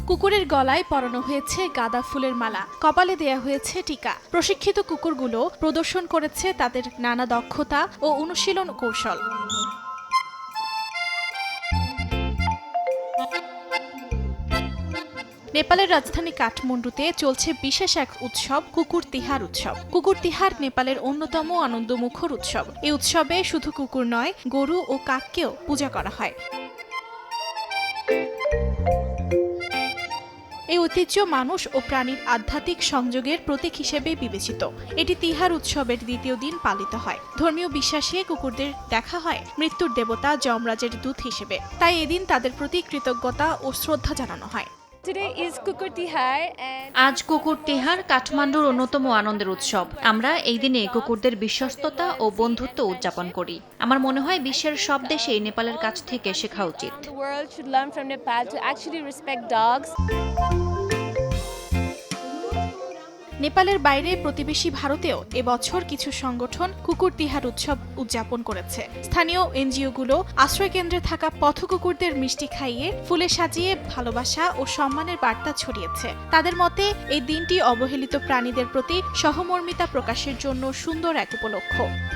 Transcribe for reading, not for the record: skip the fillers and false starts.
কুকুরের গলায় পরানো হয়েছে গাঁদা ফুলের মালা, কপালে দেয়া হয়েছে টিকা। প্রশিক্ষিত কুকুরগুলো প্রদর্শন করেছে তাদের নানা দক্ষতা ও অনুশীলন কৌশল। নেপালের রাজধানী কাঠমান্ডুতে চলছে বিশেষ এক উৎসব, কুকুর তিহার উৎসব। কুকুর তিহার নেপালের অন্যতম আনন্দমুখর উৎসব। এই উৎসবে শুধু কুকুর নয়, গরু ও কাককেও পূজা করা হয়। এই ঐতিহ্য মানুষ ও প্রাণীর আধ্যাত্মিক সংযোগের প্রতীক হিসেবে বিবেচিত। এটি তিহার উৎসবের দ্বিতীয় দিন পালিত হয়। ধর্মীয় বিশ্বাসে কুকুরদের দেখা হয় মৃত্যুর দেবতা যমরাজের দূত হিসেবে, তাই এদিন তাদের প্রতি কৃতজ্ঞতা ও শ্রদ্ধা জানানো হয়। আজ কুকুর তিহার কাঠমান্ডুর অন্যতম আনন্দের উৎসব। আমরা এই দিনে কুকুরদের বিশ্বস্ততা ও বন্ধুত্ব উদযাপন করি। আমার মনে হয় বিশ্বের সব দেশেই নেপালের কাছ থেকে শেখা উচিত। নেপালের বাইরে প্রতিবেশী ভারতেও এবছর কিছু সংগঠন কুকুর তিহার উৎসব উদযাপন করেছে। স্থানীয় এনজিওগুলো আশ্রয়কেন্দ্রে থাকা পথকুকুরদের মিষ্টি খাইয়ে, ফুলে সাজিয়ে ভালোবাসা ও সম্মানের বার্তা ছড়িয়েছে। তাদের মতে এই দিনটি অবহেলিত প্রাণীদের প্রতি সহমর্মিতা প্রকাশের জন্য সুন্দর এক উপলক্ষ।